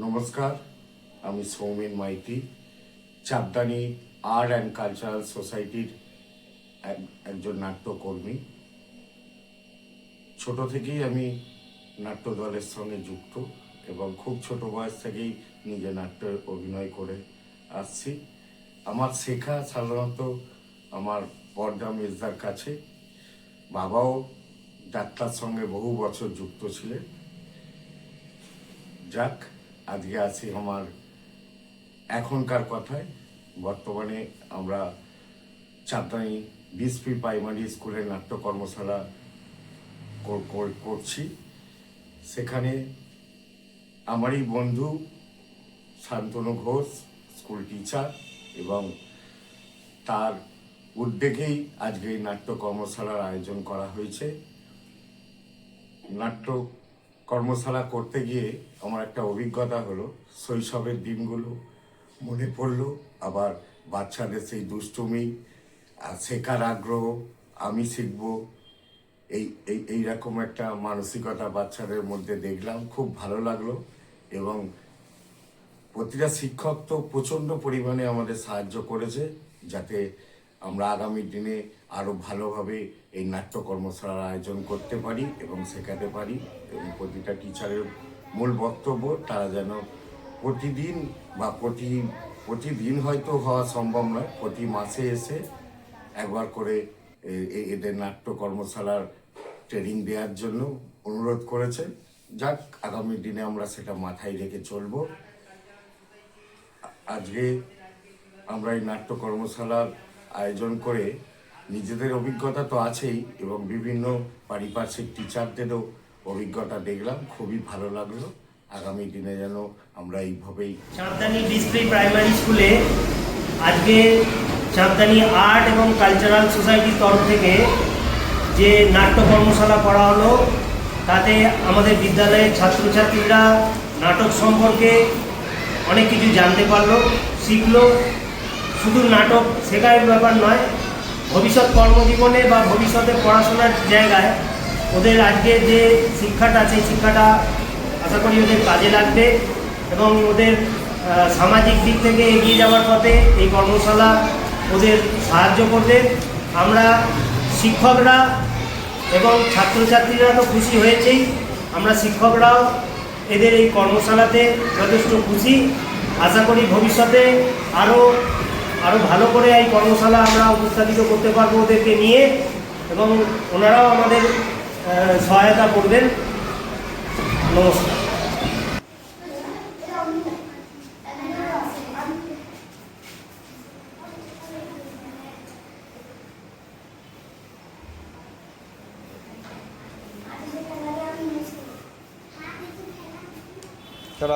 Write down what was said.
নমস্কার, আমি সৌমেন মাইতি, চাঁদদানি আর্ট অ্যান্ড কালচারাল সোসাইটির একজন নাট্যকর্মী। ছোট থেকেই আমি নাট্য দলের সঙ্গে যুক্ত এবং খুব ছোট বয়স থেকেই নিজে নাট্য অভিনয় করে আসছি। আমার শেখা সাধারণত আমার পর্দা মেজদার কাছে। বাবাও যাত্রার সঙ্গে বহু বছর যুক্ত ছিলেন। যাক, আজকে আছি আমার এখনকার কথায়। বর্তমানে আমরা চাঁদদানি বিএসপি প্রাইমারি স্কুলের নাট্য কর্মশালা করছি। সেখানে আমারই বন্ধু শান্তনু ঘোষ, স্কুল টিচার, এবং তার উদ্যোগেই আজকে এই নাট্য কর্মশালার আয়োজন করা হয়েছে। নাট্য কর্মশালা করতে গিয়ে আমার একটা অভিজ্ঞতা হলো, শৈশবের দিনগুলো মনে পড়লো, আবার বাচ্চাদের সেই দুষ্টুমি আর শেখার আগ্রহ, আমি শিখব, এইরকম একটা মানসিকতা বাচ্চাদের মধ্যে দেখলাম। খুব ভালো লাগলো এবং প্রতিটা শিক্ষক তো প্রচণ্ড পরিমাণে আমাদের সাহায্য করেছে যাতে আমরা আগামী দিনে আরও ভালোভাবে এই নাট্য কর্মশালার আয়োজন করতে পারি এবং শেখাতে পারি। এবং প্রতিটা টিচারের মূল বক্তব্য, তারা যেন প্রতিদিন বা প্রতিদিন হয়তো হওয়া সম্ভব নয়, প্রতি মাসে এসে একবার করে এদের নাট্য কর্মশালার ট্রেনিং দেওয়ার জন্য অনুরোধ করেছেন। যাক, আগামী দিনে আমরা সেটা মাথায় রেখে চলব। আজকে আমরা এই নাট্য কর্মশালার আয়োজন করে নিজেদের অভিজ্ঞতা তো আছেই এবং বিভিন্ন পারিপার্শ্বিক টিচারদেরও অভিজ্ঞতা দেখলাম, খুবই ভালো লাগলো। আগামী দিনে যেন আমরা এইভাবেই চাঁদদানি বিএসপি প্রাইমারি স্কুলে আজকে চাঁদদানি আর্ট এবং কালচারাল সোসাইটির তরফ থেকে যে নাট্য কর্মশালা করা হলো, তাতে আমাদের বিদ্যালয়ের ছাত্রছাত্রীরা নাটক সম্পর্কে অনেক কিছু জানতে পারলো, শিখলো। শুধু নাটক শেখার ব্যাপার নয়, ভবিষ্যৎ কর্মজীবনে বা ভবিষ্যতে পড়াশোনার জায়গায় ওদের আজকে যে শিক্ষাটা, সেই শিক্ষাটা আশা করি ওদের কাজে লাগবে এবং ওদের সামাজিক দিক থেকে এগিয়ে যাওয়ার পথে এই কর্মশালা ওদের সাহায্য করবে। আমরা শিক্ষকরা এবং ছাত্রছাত্রীরা তো খুশি হয়েছেই, আমরা শিক্ষকরাও এদের এই কর্মশালাতে যথেষ্ট খুশি। আশা করি ভবিষ্যতে আরও ভালো করে এই কর্মশালা আমরা উপস্থাপিত করতে পারবো ওদেরকে নিয়ে, এবং ওনারাও আমাদের সহায়তা করবেন। নমস্কার। चलो